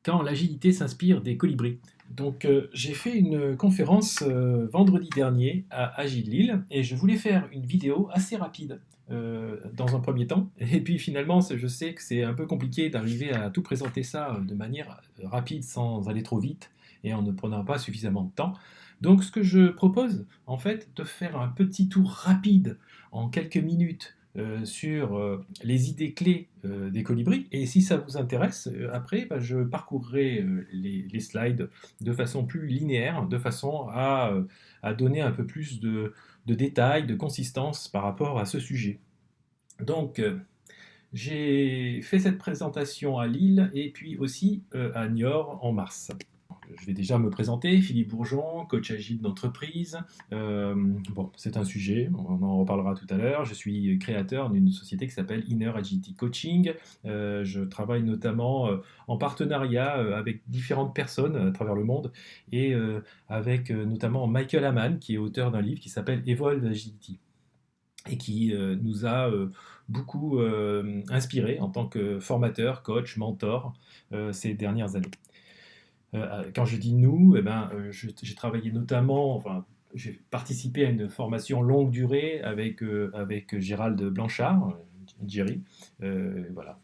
quand l'agilité s'inspire des colibris. Donc, j'ai fait une conférence vendredi dernier à Agile Lille et je voulais faire une vidéo assez rapide dans un premier temps. Et puis finalement, je sais que c'est un peu compliqué d'arriver à tout présenter ça de manière rapide sans aller trop vite et en ne prenant pas suffisamment de temps. Donc, ce que je propose, en fait, de faire un petit tour rapide en quelques minutes sur les idées clés des colibris. Et si ça vous intéresse, après, bah, je parcourrai les slides de façon plus linéaire, de façon à donner un peu plus de détails, de consistance par rapport à ce sujet. Donc, j'ai fait cette présentation à Lille et puis aussi à Niort en mars. Je vais déjà me présenter, Philippe Bourgeon, coach agile d'entreprise. Bon, c'est un sujet, on en reparlera tout à l'heure. Je suis créateur d'une société qui s'appelle Inner Agility Coaching. Je travaille notamment en partenariat avec différentes personnes à travers le monde et avec notamment Michael Hamann, qui est auteur d'un livre qui s'appelle Evolve Agility et qui nous a beaucoup inspiré en tant que formateur, coach, mentor ces dernières années. Quand je dis nous, eh ben, j'ai travaillé notamment, enfin, j'ai participé à une formation longue durée avec Gérald Blanchard, Jerry, voilà,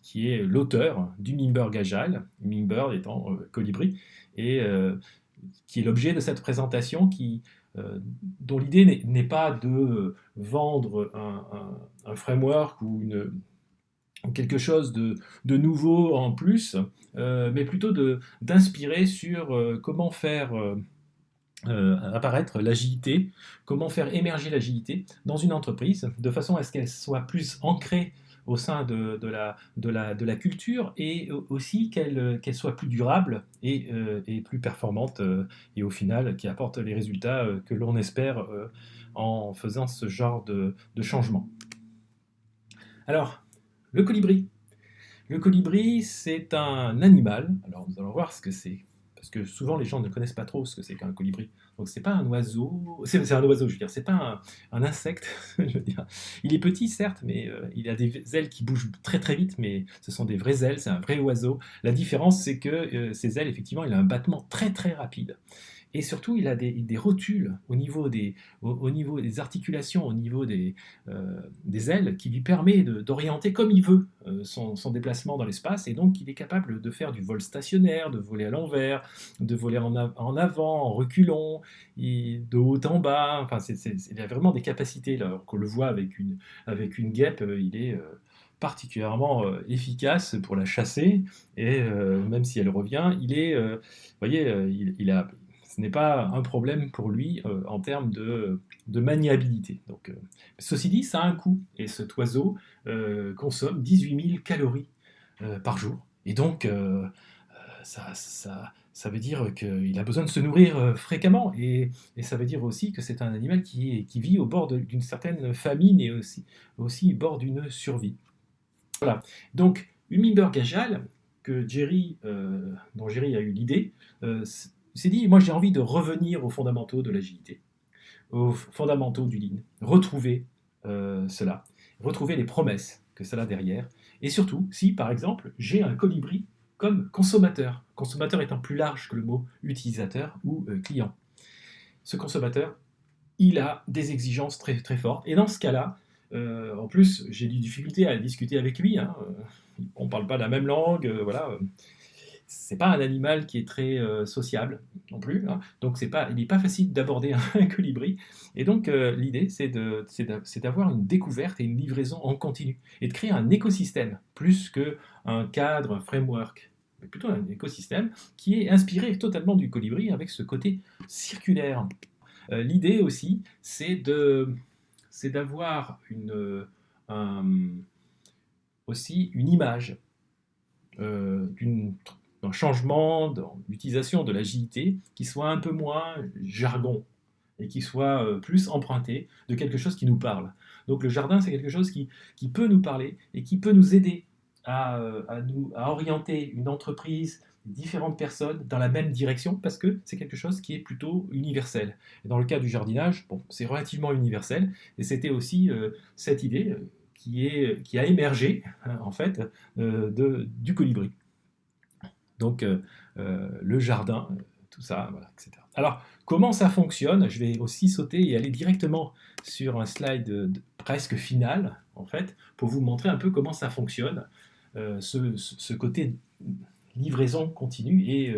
qui est l'auteur d'Hummingbird Agile, Hummingbird étant colibri, et qui est l'objet de cette présentation dont l'idée n'est pas de vendre un framework ou quelque chose de nouveau en plus, mais plutôt d'inspirer sur comment faire apparaître l'agilité, comment faire émerger l'agilité dans une entreprise, de façon à ce qu'elle soit plus ancrée au sein de la culture et aussi qu'elle soit plus durable et plus performante et au final qui apporte les résultats que l'on espère en faisant ce genre de changement. Alors, le colibri. Le colibri, c'est un animal. Alors, nous allons voir ce que c'est. Parce que souvent, les gens ne connaissent pas trop ce que c'est qu'un colibri. Donc, c'est pas un oiseau. C'est un oiseau, je veux dire. C'est pas un insecte, je veux dire. Il est petit, certes, mais il a des ailes qui bougent très très vite, mais ce sont des vraies ailes. C'est un vrai oiseau. La différence, c'est que ses ailes, effectivement, il a un battement très très rapide. Et surtout, il a des rotules au niveau des articulations, au niveau des ailes, qui lui permet d'orienter comme il veut son déplacement dans l'espace. Et donc, il est capable de faire du vol stationnaire, de voler à l'envers, de voler en avant, en reculant, de haut en bas. Enfin, il a vraiment des capacités. Là, alors qu'on le voit avec une guêpe, il est particulièrement efficace pour la chasser. Et même si elle revient, vous voyez, ce n'est pas un problème pour lui en termes de maniabilité. Donc, ceci dit, ça a un coût. Et cet oiseau consomme 18 000 calories par jour. Et donc, ça veut dire qu'il a besoin de se nourrir fréquemment. Et ça veut dire aussi que c'est un animal qui vit au bord d'une certaine famine et aussi au bord d'une survie. Voilà. Donc, Hummingbird Agile, dont Jerry a eu l'idée, s'est dit, moi j'ai envie de revenir aux fondamentaux de l'agilité, aux fondamentaux du lean, retrouver cela, retrouver les promesses que cela a derrière, et surtout, si par exemple j'ai un colibri comme consommateur étant plus large que le mot utilisateur ou client. Ce consommateur, il a des exigences très, très fortes, et dans ce cas-là, en plus, j'ai des difficultés à discuter avec lui. Hein, on ne parle pas la même langue, voilà. C'est pas un animal qui est très sociable non plus. Hein, donc il n'est pas facile d'aborder un colibri. Et donc l'idée, c'est d'avoir une découverte et une livraison en continu et de créer un écosystème plus qu'un cadre, un framework, mais plutôt un écosystème qui est inspiré totalement du colibri avec ce côté circulaire. L'idée aussi, c'est d'avoir aussi une image d'un changement dans l'utilisation de l'agilité qui soit un peu moins jargon et qui soit plus emprunté de quelque chose qui nous parle. Donc le jardin, c'est quelque chose qui peut nous parler et qui peut nous aider à orienter une entreprise, différentes personnes dans la même direction parce que c'est quelque chose qui est plutôt universel. Et dans le cas du jardinage, bon, c'est relativement universel et c'était aussi cette idée qui a émergé en fait du colibri. Donc le jardin, tout ça, voilà, etc. Alors, comment ça fonctionne? Je vais aussi sauter et aller directement sur un slide presque final, en fait, pour vous montrer un peu comment ça fonctionne, ce côté livraison continue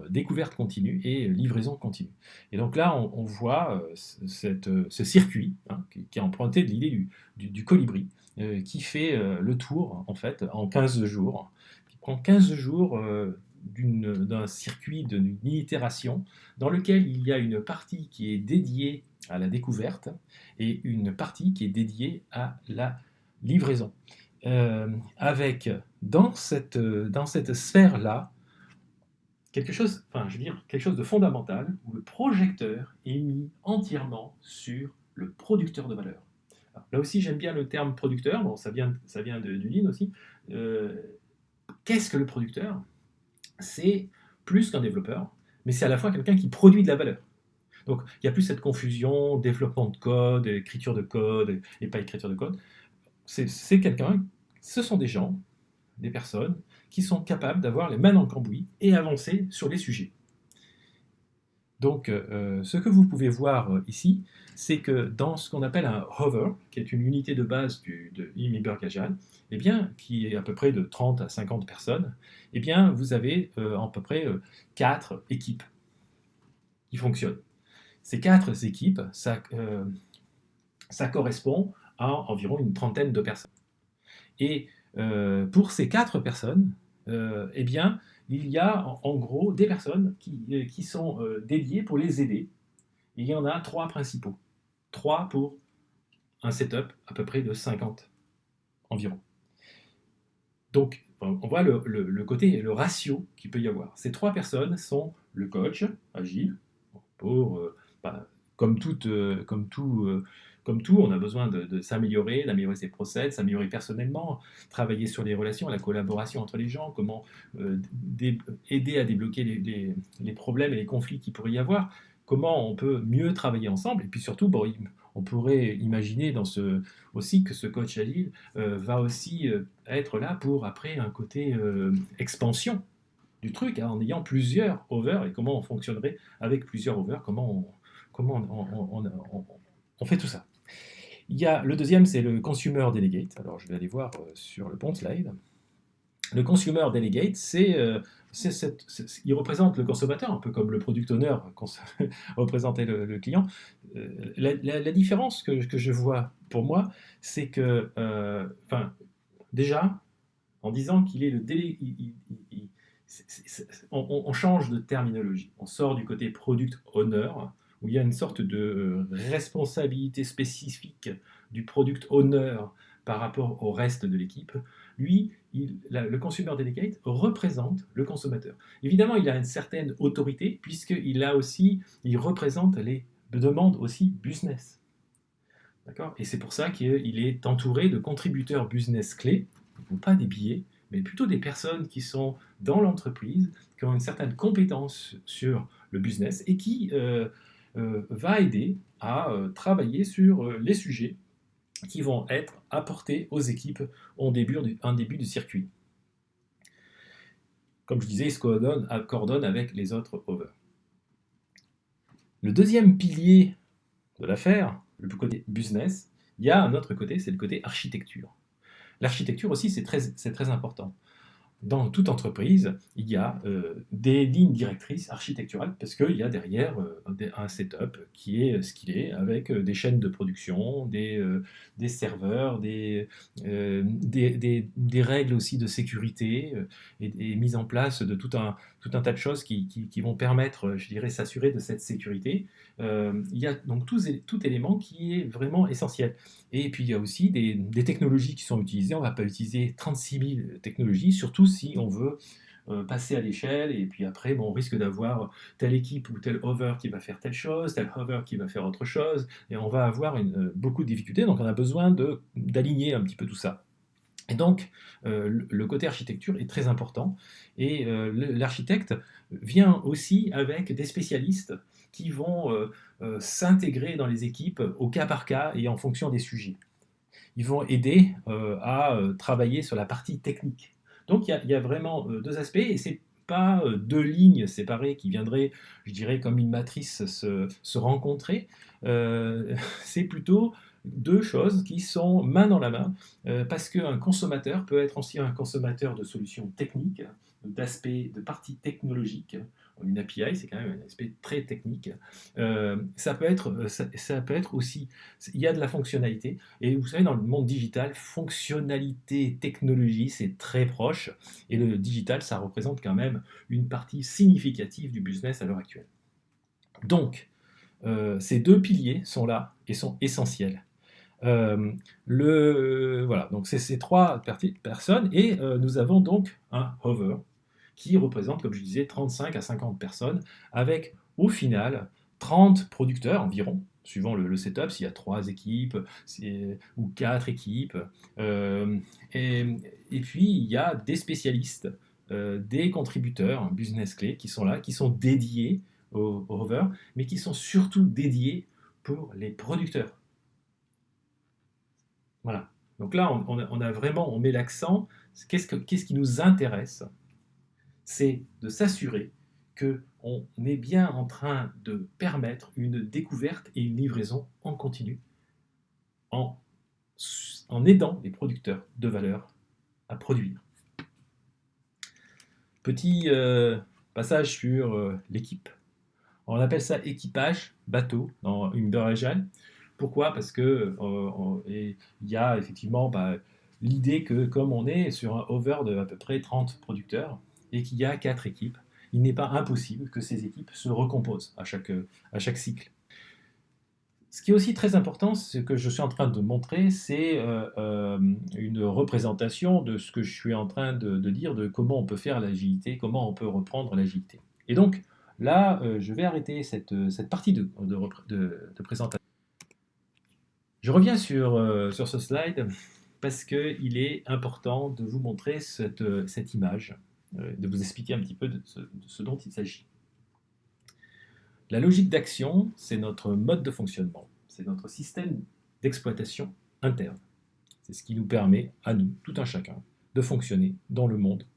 découverte continue et livraison continue. Et donc là, on voit ce circuit, hein, qui est emprunté de l'idée du colibri, qui fait le tour, en fait, en 15 jours, qui prend 15 jours d'un circuit, d'une itération, dans lequel il y a une partie qui est dédiée à la découverte et une partie qui est dédiée à la livraison. Avec dans cette sphère-là quelque chose, enfin, je veux dire, quelque chose de fondamental où le projecteur est mis entièrement sur le producteur de valeur. Alors, là aussi, j'aime bien le terme producteur. Bon, ça vient du Lean aussi. Qu'est-ce que le producteur? C'est plus qu'un développeur, mais c'est à la fois quelqu'un qui produit de la valeur. Donc, il n'y a plus cette confusion, développement de code, écriture de code et pas écriture de code. C'est quelqu'un, ce sont des gens, des personnes qui sont capables d'avoir les mains dans le cambouis et avancer sur les sujets. Donc, ce que vous pouvez voir ici, c'est que dans ce qu'on appelle un hover, qui est une unité de base de Immibur Agile, eh bien, qui est à peu près de 30 à 50 personnes, eh bien, vous avez à peu près 4 équipes qui fonctionnent. Ces 4 équipes, ça correspond à environ une trentaine de personnes. Et pour ces 4 personnes, eh bien, il y a en gros des personnes qui sont dédiées pour les aider. Il y en a 3 principaux. 3 pour un setup à peu près de 50 environ. Donc, on voit le côté, le ratio qu'il peut y avoir. Ces 3 personnes sont le coach agile, pour, comme tout, on a besoin de s'améliorer, d'améliorer ses process, s'améliorer personnellement, travailler sur les relations, la collaboration entre les gens, comment aider à débloquer les problèmes et les conflits qu'il pourrait y avoir, comment on peut mieux travailler ensemble, et puis surtout, bon, on pourrait imaginer aussi que ce coach agile va aussi être là pour après un côté expansion du truc, hein, en ayant plusieurs overs, et comment on fonctionnerait avec plusieurs overs, comment on fait tout ça. Il y a, le deuxième, c'est le Consumer Delegate. Alors, je vais aller voir sur le bon slide. Le Consumer Delegate, il représente le consommateur, un peu comme le Product Owner représentait le client. La différence que je vois pour moi, c'est que, déjà, en disant qu'il est le délai, on change de terminologie. On sort du côté Product Owner, où il y a une sorte de responsabilité spécifique du product owner par rapport au reste de l'équipe. Lui, le consumer delegate représente le consommateur. Évidemment, il a une certaine autorité puisqu'il représente les demandes aussi business. D'accord? Et c'est pour ça qu'il est entouré de contributeurs business clés, non pas des billets, mais plutôt des personnes qui sont dans l'entreprise, qui ont une certaine compétence sur le business et qui va aider à travailler sur les sujets qui vont être apportés aux équipes en début du circuit. Comme je disais, il se coordonne avec les autres overs. Le deuxième pilier de l'affaire, le côté business, il y a un autre côté, c'est le côté architecture. L'architecture aussi, c'est très important. Dans toute entreprise, il y a des lignes directrices architecturales parce qu'il y a derrière un setup qui est ce qu'il est, avec des chaînes de production, des serveurs, des règles aussi de sécurité et mise en place de tout un tas de choses qui vont permettre, je dirais, s'assurer de cette sécurité. Il y a donc tout élément qui est vraiment essentiel. Et puis il y a aussi des technologies qui sont utilisées. On ne va pas utiliser 36 000 technologies, surtout si on veut passer à l'échelle, et puis après, bon, on risque d'avoir telle équipe ou tel hover qui va faire telle chose, tel hover qui va faire autre chose, et on va avoir beaucoup de difficultés, donc on a besoin d'aligner un petit peu tout ça. Et donc, le côté architecture est très important, et l'architecte vient aussi avec des spécialistes qui vont s'intégrer dans les équipes au cas par cas et en fonction des sujets. Ils vont aider à travailler sur la partie technique. Donc il y a vraiment deux aspects, et c'est pas deux lignes séparées qui viendraient, je dirais, comme une matrice se rencontrer. C'est plutôt deux choses qui sont main dans la main, parce qu'un consommateur peut être aussi un consommateur de solutions techniques, d'aspects, de parties technologiques. Une API, c'est quand même un aspect très technique. Ça peut être aussi, il y a de la fonctionnalité, et vous savez, dans le monde digital, fonctionnalité, technologie, c'est très proche, et le digital, ça représente quand même une partie significative du business à l'heure actuelle. Donc, ces deux piliers sont là et sont essentiels. Voilà, donc c'est ces trois personnes, et nous avons donc un hover qui représente, comme je disais, 35 à 50 personnes, avec au final 30 producteurs environ, suivant le setup, s'il y a 3 équipes ou 4 équipes. Euh, et, et puis il y a des spécialistes, des contributeurs, business clés, qui sont là, qui sont dédiés au hover, mais qui sont surtout dédiés pour les producteurs. Voilà. Donc là, on a vraiment, on met l'accent. Qu'est-ce qui nous intéresse? C'est de s'assurer qu'on est bien en train de permettre une découverte et une livraison en continu, en, en aidant les producteurs de valeur à produire. Petit passage sur l'équipe. On appelle ça équipage bateau dans Umberagel. Pourquoi? Parce que il y a effectivement l'idée que comme on est sur un over de à peu près 30 producteurs et qu'il y a 4 équipes, il n'est pas impossible que ces équipes se recomposent à chaque cycle. Ce qui est aussi très important, ce que je suis en train de montrer, c'est une représentation de ce que je suis en train de dire, de comment on peut faire l'agilité, comment on peut reprendre l'agilité. Et donc, là, je vais arrêter cette partie de présentation. Je reviens sur ce slide parce qu'il est important de vous montrer cette image, de vous expliquer un petit peu de ce dont il s'agit. La logique d'action, c'est notre mode de fonctionnement, c'est notre système d'exploitation interne. C'est ce qui nous permet, à nous, tout un chacun, de fonctionner dans le monde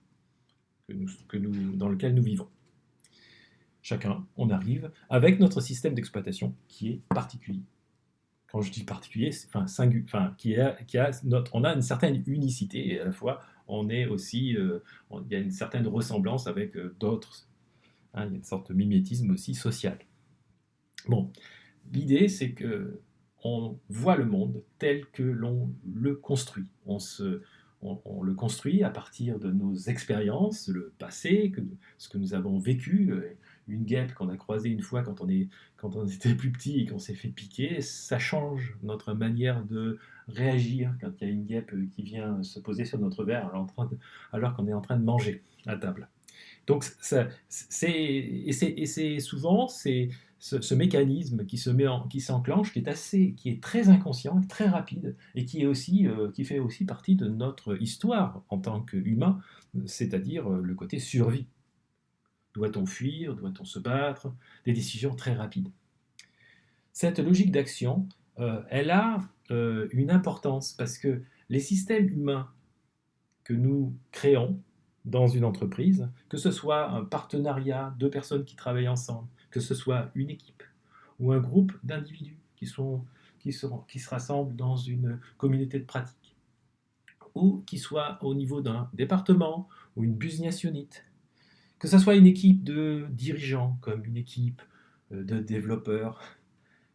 dans lequel nous vivons. Chacun, on arrive avec notre système d'exploitation qui est particulier. Quand je dis particulier, on a une certaine unicité, et à la fois, on est aussi, il y a une certaine ressemblance avec d'autres. Il y a une sorte de mimétisme aussi social. Bon, l'idée, c'est que on voit le monde tel que l'on le construit. On le construit à partir de nos expériences, le passé, ce que nous avons vécu. Une guêpe qu'on a croisée une fois quand on était plus petit et qu'on s'est fait piquer, ça change notre manière de réagir quand il y a une guêpe qui vient se poser sur notre verre alors qu'on est en train de manger à table. Donc, c'est souvent ce mécanisme qui s'enclenche, qui est très inconscient, très rapide, et qui fait aussi partie de notre histoire en tant qu'humain, c'est-à-dire le côté survie. Doit-on fuir? Doit-on se battre? Des décisions très rapides. Cette logique d'action, elle a une importance parce que les systèmes humains que nous créons dans une entreprise, que ce soit un partenariat, deux personnes qui travaillent ensemble, que ce soit une équipe ou un groupe d'individus qui se rassemblent dans une communauté de pratique, ou qui soit au niveau d'un département ou une business unit, que ce soit une équipe de dirigeants comme une équipe de développeurs,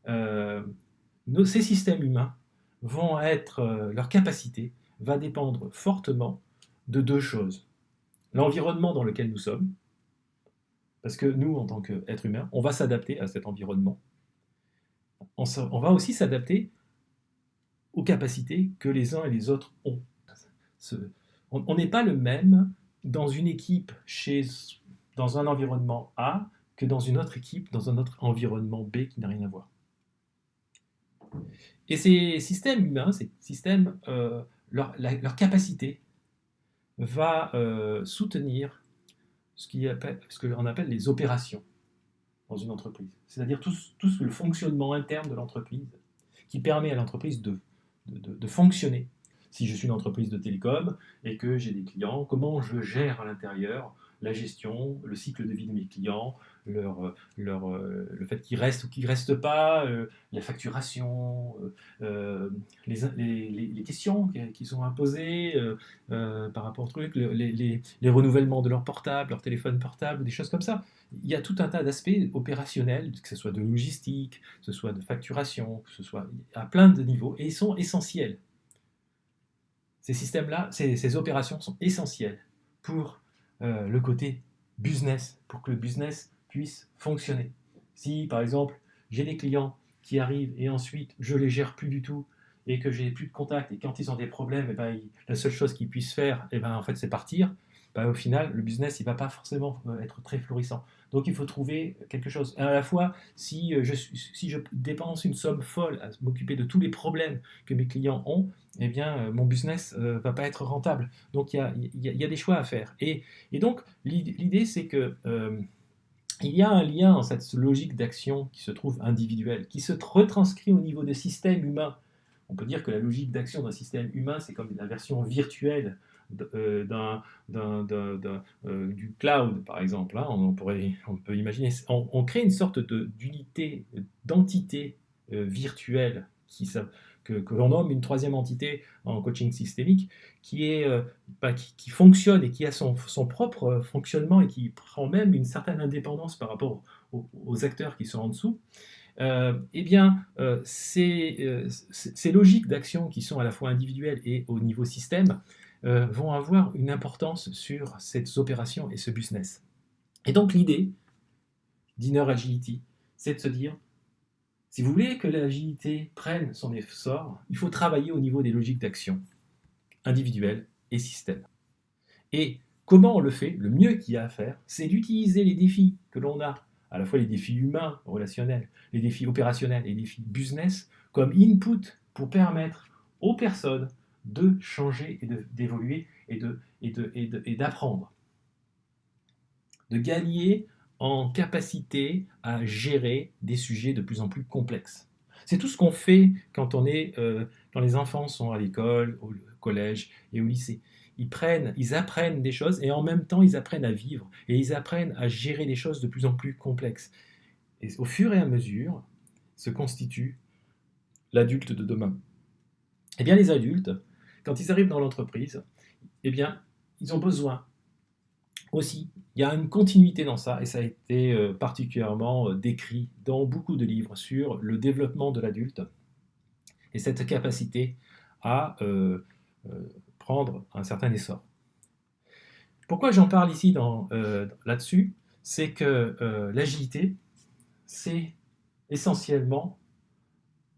ces systèmes humains vont être, leur capacité va dépendre fortement de deux choses. L'environnement dans lequel nous sommes, parce que nous, en tant qu'êtres humains, on va s'adapter à cet environnement. On va aussi s'adapter aux capacités que les uns et les autres ont. On n'est pas le même dans une équipe dans un environnement A que dans une autre équipe, dans un autre environnement B qui n'a rien à voir. Et ces systèmes humains, ces systèmes, leur capacité va soutenir ce qu'on appelle les opérations dans une entreprise. C'est-à-dire tout le fonctionnement interne de l'entreprise qui permet à l'entreprise de fonctionner. Si je suis une entreprise de télécom et que j'ai des clients, comment je gère à l'intérieur la gestion, le cycle de vie de mes clients, le fait qu'ils restent ou qu'ils ne restent pas, la facturation, les questions qui sont imposées par rapport au truc, les renouvellements de leur portable, leur téléphone portable, des choses comme ça. Il y a tout un tas d'aspects opérationnels, que ce soit de logistique, que ce soit de facturation, que ce soit à plein de niveaux, et ils sont essentiels. Ces systèmes-là, ces opérations sont essentielles pour le côté business, pour que le business puisse fonctionner. Si, par exemple, j'ai des clients qui arrivent et ensuite je les gère plus du tout et que j'ai plus de contact et quand ils ont des problèmes, eh ben, la seule chose qu'ils puissent faire, eh ben, en fait, c'est partir. Ben, au final, le business, il ne va pas forcément être très florissant. Donc, il faut trouver quelque chose. Et à la fois, si je dépense une somme folle à m'occuper de tous les problèmes que mes clients ont, eh bien, mon business ne va pas être rentable. Donc, il y a des choix à faire. Et donc, l'idée, c'est que il y a un lien dans cette logique d'action qui se trouve individuelle, qui se retranscrit au niveau des systèmes humains. On peut dire que la logique d'action d'un système humain, c'est comme la version virtuelle du cloud, par exemple. Hein. On peut imaginer, on crée une sorte d'unité, d'entité virtuelle que l'on nomme une troisième entité en coaching systémique, qui fonctionne et qui a son propre fonctionnement et qui prend même une certaine indépendance par rapport aux acteurs qui sont en dessous. Ces logiques d'action qui sont à la fois individuelles et au niveau système vont avoir une importance sur ces opérations et ce business. Et donc l'idée d'Inner Agility, c'est de se dire, si vous voulez que l'agilité prenne son essor, il faut travailler au niveau des logiques d'action individuelles et système. Et comment on le fait? Le mieux qu'il y a à faire, c'est d'utiliser les défis que l'on a, à la fois les défis humains, relationnels, les défis opérationnels et les défis business, comme input pour permettre aux personnes de changer et d'évoluer et d'apprendre. De gagner en capacité à gérer des sujets de plus en plus complexes. C'est tout ce qu'on fait quand les enfants sont à l'école, au collège et au lycée. Ils apprennent des choses et en même temps ils apprennent à vivre et ils apprennent à gérer des choses de plus en plus complexes. Et au fur et à mesure se constitue l'adulte de demain. Eh bien les adultes, quand ils arrivent dans l'entreprise, eh bien ils ont besoin aussi, il y a une continuité dans ça, et ça a été particulièrement décrit dans beaucoup de livres sur le développement de l'adulte et cette capacité à prendre un certain essor. Pourquoi j'en parle ici là-dessus? C'est que l'agilité, c'est essentiellement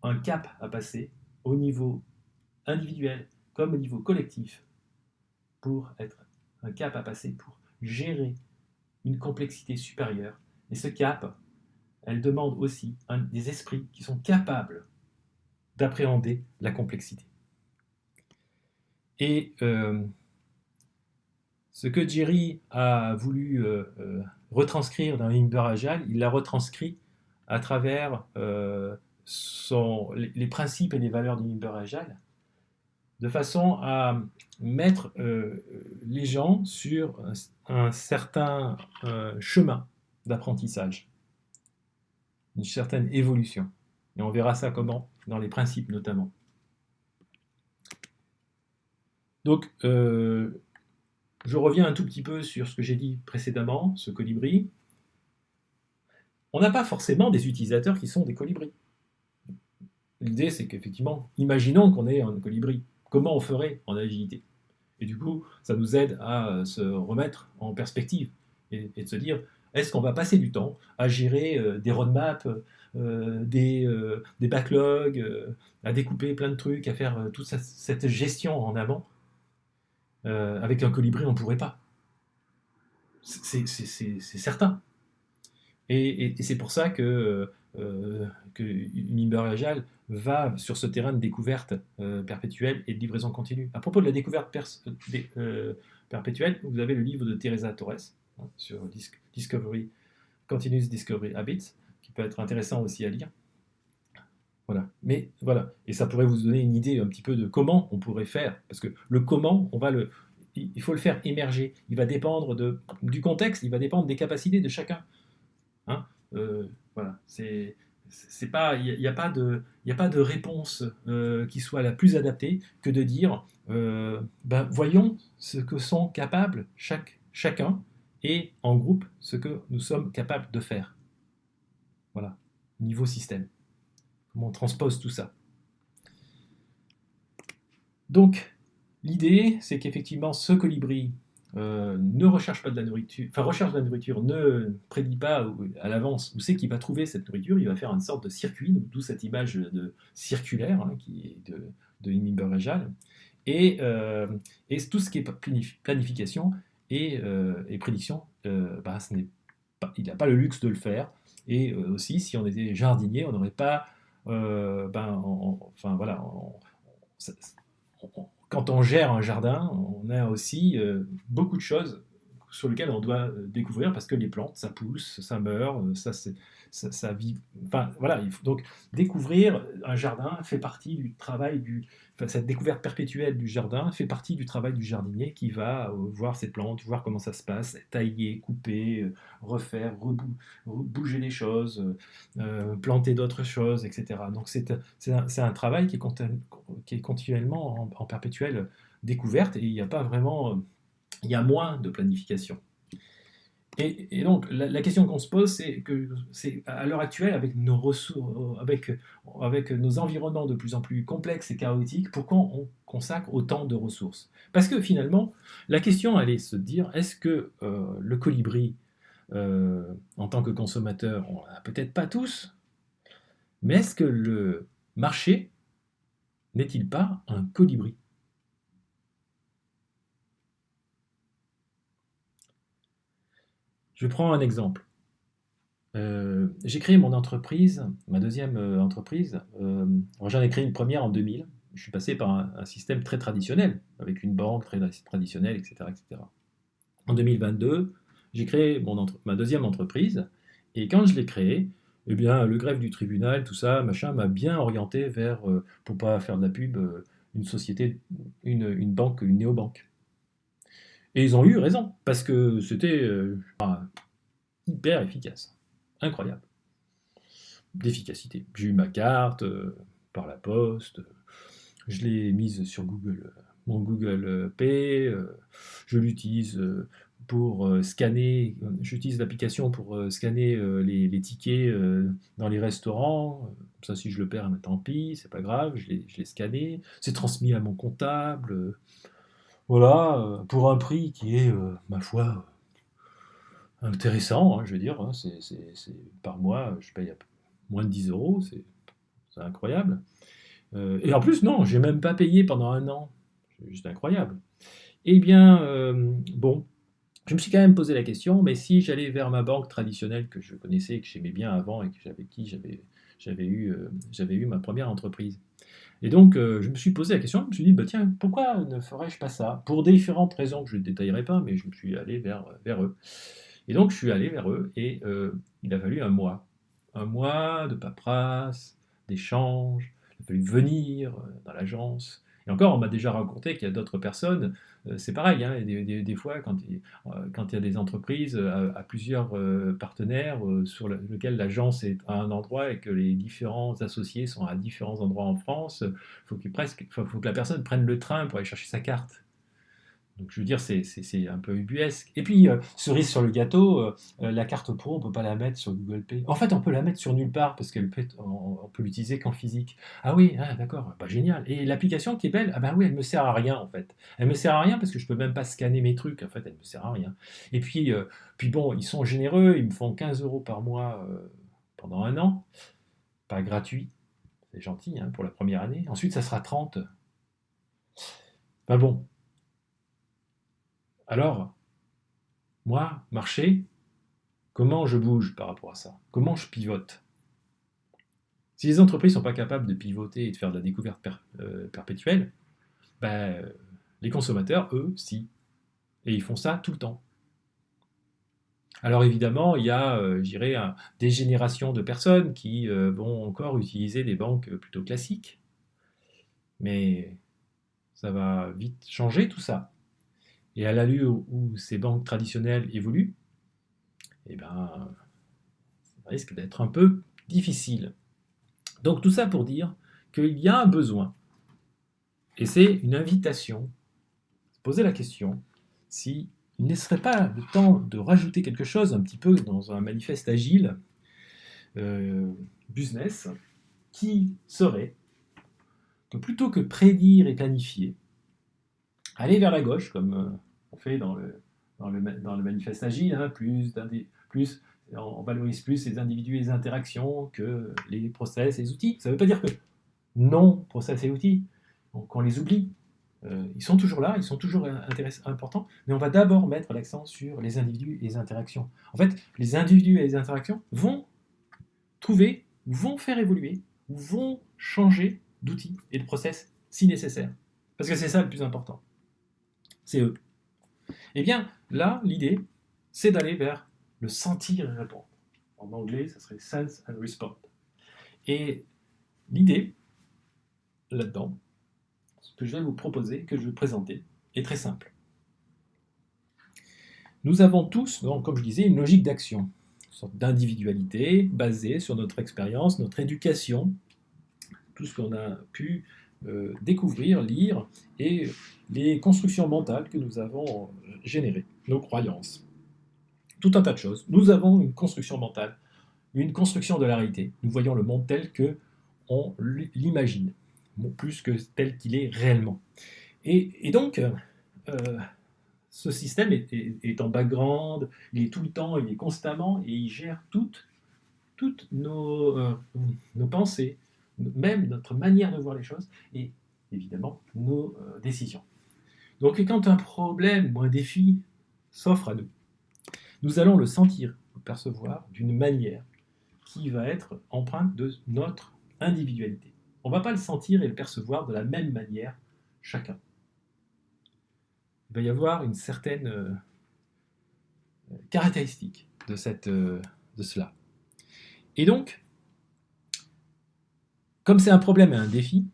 un cap à passer au niveau individuel comme au niveau collectif pour être un cap à passer pour gérer une complexité supérieure. Et ce cap, elle demande aussi des esprits qui sont capables d'appréhender la complexité. Et ce que Jerry a voulu retranscrire dans Imber Agile, il l'a retranscrit à travers les principes et les valeurs d'Imber Agile, de façon à mettre les gens sur un certain chemin d'apprentissage, une certaine évolution. Et on verra ça comment, dans les principes notamment. Donc, je reviens un tout petit peu sur ce que j'ai dit précédemment, ce colibri. On n'a pas forcément des utilisateurs qui sont des colibris. L'idée, c'est qu'effectivement, imaginons qu'on ait un colibri. Comment on ferait en agilité? Et du coup, ça nous aide à se remettre en perspective et de se dire, est-ce qu'on va passer du temps à gérer des roadmaps, des backlogs, à découper plein de trucs, à faire toute cette gestion en amont? Avec un colibri, on ne pourrait pas. C'est certain. Et c'est pour ça que Imber Agile va sur ce terrain de découverte perpétuelle et de livraison continue. À propos de la découverte perpétuelle, vous avez le livre de Teresa Torres hein, sur Continuous Discovery Habits, qui peut être intéressant aussi à lire. Voilà. Mais voilà. Et ça pourrait vous donner une idée un petit peu de comment on pourrait faire. Parce que le comment, il faut le faire émerger. Il va dépendre du contexte, il va dépendre des capacités de chacun. Hein. Voilà. C'est pas, il n'y a, pas il y a pas de réponse qui soit la plus adaptée que de dire, ben, voyons ce que sont capables chacun et en groupe ce que nous sommes capables de faire. Voilà. Niveau système. Comment on transpose tout ça. Donc, l'idée, c'est qu'effectivement, ce colibri ne recherche pas de la nourriture, enfin recherche de la nourriture, ne prédit pas à l'avance où c'est qu'il va trouver cette nourriture, il va faire une sorte de circuit, d'où cette image de circulaire hein, qui est de Himmelberg Rejal, et tout ce qui est planification et prédiction, bah, il n'a pas le luxe de le faire, et aussi, si on était jardinier, on n'aurait pas, enfin voilà, quand on gère un jardin, on a aussi beaucoup de choses sur lesquelles on doit découvrir parce que les plantes, ça pousse, ça meurt, ça vit. Enfin, voilà, il faut donc découvrir un jardin fait partie du travail enfin, cette découverte perpétuelle du jardin fait partie du travail du jardinier qui va voir ses plantes, voir comment ça se passe, tailler, couper, refaire, bouger les choses, planter d'autres choses, etc. Donc c'est un travail qui est continuellement en perpétuelle découverte et il n'y a pas vraiment, il y a moins de planification. Et donc la question qu'on se pose, c'est à l'heure actuelle, avec nos ressources, avec nos environnements de plus en plus complexes et chaotiques, pourquoi on consacre autant de ressources? Parce que finalement, la question, elle est se dire, est-ce que le colibri, en tant que consommateur, on l'a peut-être pas tous, mais est-ce que le marché n'est-il pas un colibri? Je prends un exemple. J'ai créé mon entreprise, ma deuxième entreprise. J'en ai créé une première en 2000. Je suis passé par un système très traditionnel, avec une banque très traditionnelle, etc., etc. En 2022, j'ai créé ma deuxième entreprise. Et quand je l'ai créée, eh bien, le greffe du tribunal, tout ça, machin, m'a bien orienté vers, pour pas faire de la pub, une société, une banque, une néobanque. Et ils ont eu raison, parce que c'était hyper efficace. Incroyable. D'efficacité. J'ai eu ma carte par la poste, je l'ai mise sur Google, mon Google Pay, je l'utilise pour scanner, j'utilise l'application pour scanner les tickets dans les restaurants. Ça, si je le perds, tant pis, c'est pas grave, je l'ai scanné. C'est transmis à mon comptable. Voilà, pour un prix qui est, ma foi, intéressant, hein, je veux dire. Hein, par mois, je paye moins de 10 euros, c'est incroyable. Et en plus, non, j'ai même pas payé pendant un an. C'est juste incroyable. Eh bien, bon, je me suis quand même posé la question, mais si j'allais vers ma banque traditionnelle que je connaissais, que j'aimais bien avant et avec qui j'avais eu ma première entreprise. Et donc, je me suis posé la question, je me suis dit, bah, tiens, pourquoi ne ferais-je pas ça? Pour différentes raisons que je ne détaillerai pas, mais je me suis allé vers eux. Et donc, je suis allé vers eux et il a fallu un mois. Un mois de paperasse, d'échanges, il a fallu venir dans l'agence. Et encore, on m'a déjà raconté qu'il y a d'autres personnes, c'est pareil, hein, des fois, quand il y a des entreprises à plusieurs partenaires sur lequel l'agence est à un endroit et que les différents associés sont à différents endroits en France, faut que la personne prenne le train pour aller chercher sa carte. Donc je veux dire, c'est un peu ubuesque. Et puis, cerise sur le gâteau, la carte pro, on peut pas la mettre sur Google Pay. En fait, on peut la mettre sur nulle part parce on peut l'utiliser qu'en physique. Ah oui, ah, d'accord, bah, génial. Et l'application qui est belle, ah bah oui, elle me sert à rien en fait. Elle me sert à rien parce que je peux même pas scanner mes trucs. En fait, elle me sert à rien. Et puis bon, ils sont généreux, ils me font 15 euros par mois pendant un an, pas gratuit. C'est gentil hein, pour la première année. Ensuite, ça sera 30. Bah bon, alors, moi, marché, comment je bouge par rapport à ça? Comment je pivote? Si les entreprises ne sont pas capables de pivoter et de faire de la découverte perpétuelle, ben, les consommateurs, eux, si. Et ils font ça tout le temps. Alors évidemment, il y a, je dirais, des générations de personnes qui vont encore utiliser des banques plutôt classiques, mais ça va vite changer tout ça. Et à l'allure où ces banques traditionnelles évoluent, eh ben, ça risque d'être un peu difficile. Donc tout ça pour dire qu'il y a un besoin, et c'est une invitation, se poser la question si il ne serait pas le temps de rajouter quelque chose un petit peu dans un manifeste agile business qui serait que plutôt que prédire et planifier, aller vers la gauche, comme on fait dans le manifeste agile, hein, plus, on valorise plus les individus et les interactions que les process et les outils. Ça ne veut pas dire que non, process et outils, qu'on les oublie. Ils sont toujours là, ils sont toujours importants, mais on va d'abord mettre l'accent sur les individus et les interactions. En fait, les individus et les interactions vont trouver, ou vont faire évoluer, ou vont changer d'outils et de process si nécessaire. Parce que c'est ça le plus important. C'est eux. Eh bien, là, l'idée, c'est d'aller vers le sentir et répondre. En anglais, ça serait sense and respond. Et l'idée, là-dedans, ce que je vais vous proposer, que je vais vous présenter, est très simple. Nous avons tous, donc, comme je disais, une logique d'action, une sorte d'individualité basée sur notre expérience, notre éducation, tout ce qu'on a pu découvrir, lire, et les constructions mentales que nous avons générées, nos croyances. Tout un tas de choses. Nous avons une construction mentale, une construction de la réalité. Nous voyons le monde tel que on l'imagine, plus que tel qu'il est réellement. Et donc, ce système est en background, il est tout le temps, il est constamment, et il gère toutes nos pensées, même notre manière de voir les choses, et évidemment nos décisions. Donc quand un problème ou un défi s'offre à nous, nous allons le sentir, le percevoir d'une manière qui va être empreinte de notre individualité. On ne va pas le sentir et le percevoir de la même manière chacun. Il va y avoir une certaine caractéristique de cela. Et donc, comme c'est un problème et un défi,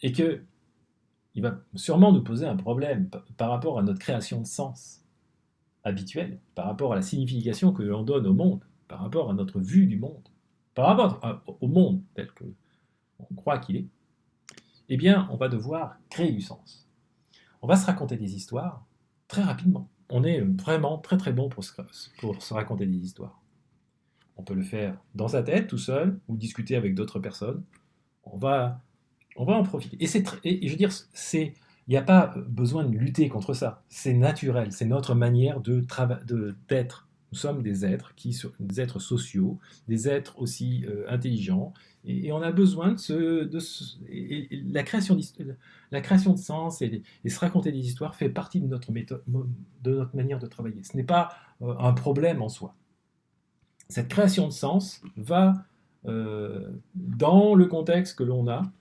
et que il va sûrement nous poser un problème par rapport à notre création de sens habituelle, par rapport à la signification que l'on donne au monde, par rapport à notre vue du monde, par rapport au monde tel qu'on croit qu'il est, eh bien, on va devoir créer du sens. On va se raconter des histoires très rapidement. On est vraiment très très bon pour se raconter des histoires. On peut le faire dans sa tête, tout seul, ou discuter avec d'autres personnes. On va en profiter. Et je veux dire, il n'y a pas besoin de lutter contre ça. C'est naturel, c'est notre manière d'être. Nous sommes des êtres, des êtres sociaux, des êtres aussi intelligents, et on a besoin la création de sens et se raconter des histoires fait partie de notre méthode, de notre manière de travailler. Ce n'est pas un problème en soi. Cette création de sens va, dans le contexte que l'on a,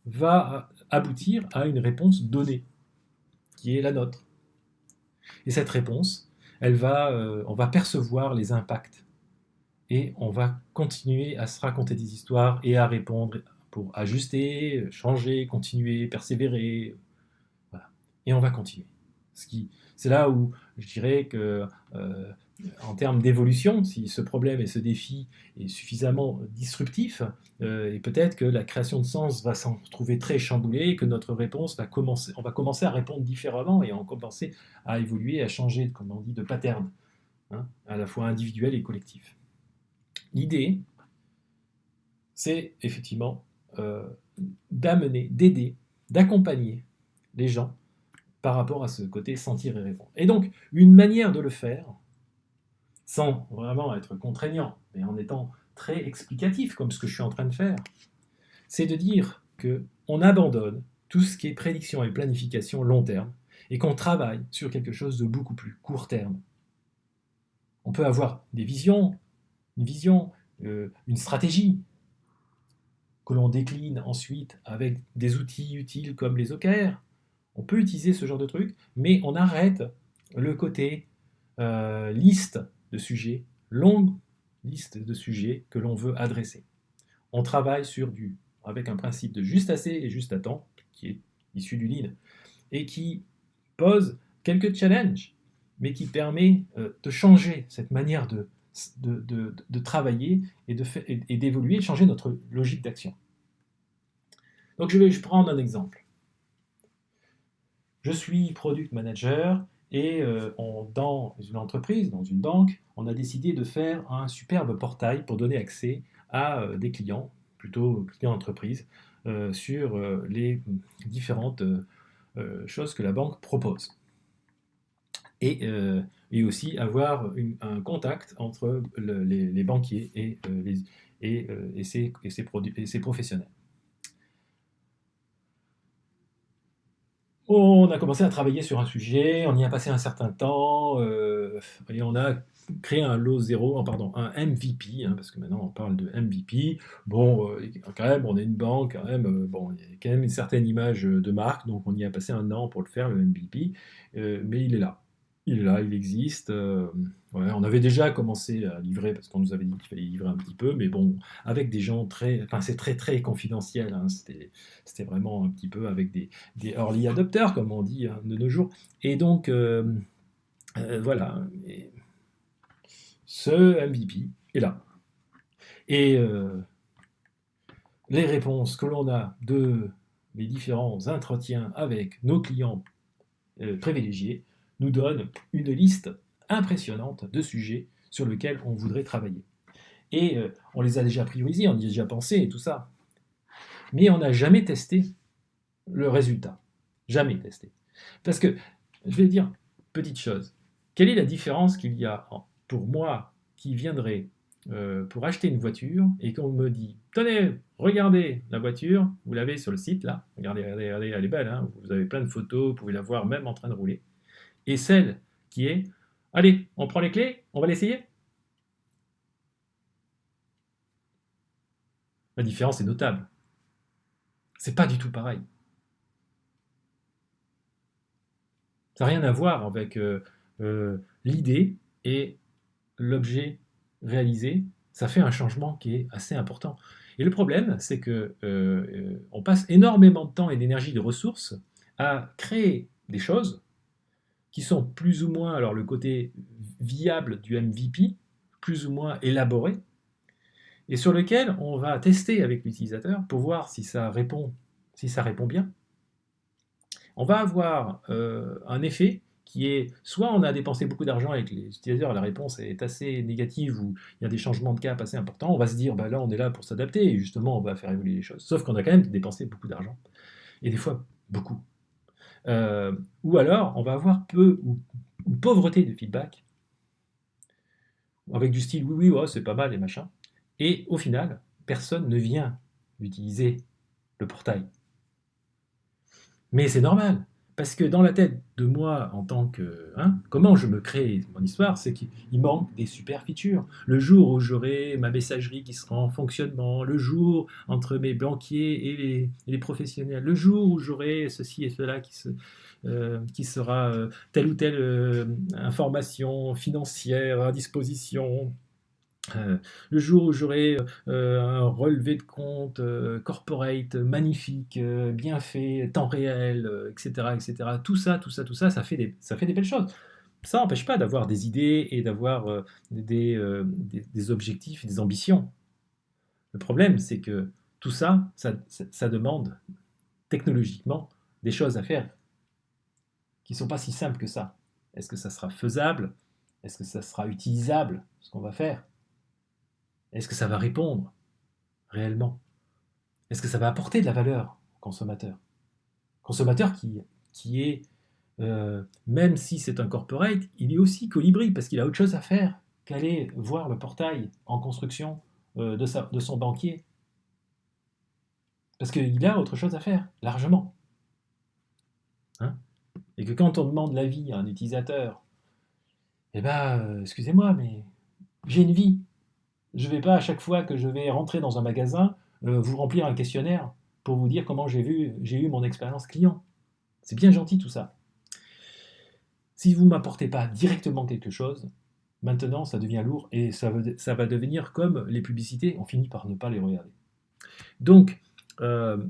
va aboutir à une réponse donnée, qui est la nôtre. Et cette réponse, on va percevoir les impacts. Et on va continuer à se raconter des histoires et à répondre pour ajuster, changer, continuer, persévérer. Voilà. Et on va continuer. C'est là où je dirais que, en termes d'évolution, si ce problème et ce défi est suffisamment disruptif, et peut-être que la création de sens va s'en retrouver très chamboulée, que notre réponse on va commencer à répondre différemment et on commencer à évoluer, à changer, comme on dit, de pattern, hein, à la fois individuel et collectif. L'idée, c'est effectivement d'amener, d'aider, d'accompagner les gens par rapport à ce côté sentir et répondre. Et donc, une manière de le faire, sans vraiment être contraignant, mais en étant très explicatif, comme ce que je suis en train de faire, c'est de dire qu'on abandonne tout ce qui est prédiction et planification long terme, et qu'on travaille sur quelque chose de beaucoup plus court terme. On peut avoir des visions, une stratégie, que l'on décline ensuite avec des outils utiles comme les OKR. On peut utiliser ce genre de truc, mais on arrête le côté liste de sujets, longue liste de sujets que l'on veut adresser. On travaille avec un principe de juste assez et juste à temps, qui est issu du Lean, et qui pose quelques challenges, mais qui permet de changer cette manière de travailler et d'évoluer, de changer notre logique d'action. Donc je vais prendre un exemple. Je suis product manager et dans une entreprise, dans une banque, on a décidé de faire un superbe portail pour donner accès à des clients, plutôt clients entreprises, sur les différentes choses que la banque propose. Et aussi avoir un contact entre les banquiers et ses professionnels. On a commencé à travailler sur un sujet, on y a passé un certain temps, et on a créé un un MVP, parce que maintenant on parle de MVP. Bon, quand même, on est une banque, quand même, bon, il y a quand même une certaine image de marque, donc on y a passé un an pour le faire, le MVP, mais il est là. Il est là, il existe. Ouais, on avait déjà commencé à livrer parce qu'on nous avait dit qu'il fallait livrer un petit peu, mais bon, avec des gens enfin c'est très très confidentiel. Hein, c'était vraiment un petit peu avec des early adopters, comme on dit hein, de nos jours. Et donc voilà, et ce MVP est là. Et les réponses que l'on a de les différents entretiens avec nos clients privilégiés nous donne une liste impressionnante de sujets sur lesquels on voudrait travailler. Et on les a déjà priorisés, on y a déjà pensé et tout ça. Mais on n'a jamais testé le résultat. Jamais testé. Parce que, je vais dire, petite chose, quelle est la différence qu'il y a pour moi qui viendrait pour acheter une voiture et qu'on me dit, tenez, regardez la voiture, vous l'avez sur le site là, regardez, elle est belle, hein, vous avez plein de photos, vous pouvez la voir même en train de rouler. Et celle qui est, allez, on prend les clés, on va l'essayer. La différence est notable. C'est pas du tout pareil. Ça n'a rien à voir avec l'idée et l'objet réalisé. Ça fait un changement qui est assez important. Et le problème, c'est que on passe énormément de temps et d'énergie, de ressources à créer des choses qui sont plus ou moins, alors le côté viable du MVP, plus ou moins élaboré, et sur lequel on va tester avec l'utilisateur pour voir si ça répond bien. On va avoir un effet qui est, soit on a dépensé beaucoup d'argent avec les utilisateurs et la réponse est assez négative ou il y a des changements de cap assez importants, on va se dire, bah là on est là pour s'adapter et justement on va faire évoluer les choses. Sauf qu'on a quand même dépensé beaucoup d'argent. Et des fois, beaucoup. Ou alors, on va avoir peu ou une pauvreté de feedback, avec du style oui, oui, ouais, c'est pas mal et machin. Et au final, personne ne vient utiliser le portail. Mais c'est normal, parce que dans la tête de moi, en tant que... comment je me crée mon histoire, c'est qu'il manque des super features. Le jour où j'aurai ma messagerie qui sera en fonctionnement, le jour entre mes banquiers et les professionnels, le jour où j'aurai ceci et cela qui sera telle ou telle information financière à disposition, le jour où j'aurai un relevé de compte corporate magnifique, bien fait, temps réel, etc., etc. Tout ça, ça fait des belles choses. Ça n'empêche pas d'avoir des idées et d'avoir des objectifs et des ambitions. Le problème, c'est que tout ça, ça demande technologiquement des choses à faire qui ne sont pas si simples que ça. Est-ce que ça sera faisable? Est-ce que ça sera utilisable, ce qu'on va faire? Est-ce que ça va répondre réellement? Est-ce que ça va apporter de la valeur au consommateur? Consommateur qui est, même si c'est un corporate, il est aussi colibri parce qu'il a autre chose à faire qu'aller voir le portail en construction de son banquier. Parce qu'il a autre chose à faire, largement. Hein? Et que quand on demande l'avis à un utilisateur, eh ben, excusez-moi, mais j'ai une vie. Je ne vais pas à chaque fois que je vais rentrer dans un magasin vous remplir un questionnaire pour vous dire comment j'ai eu mon expérience client. C'est bien gentil tout ça. Si vous ne m'apportez pas directement quelque chose, maintenant ça devient lourd et ça va devenir comme les publicités, on finit par ne pas les regarder. Donc, euh,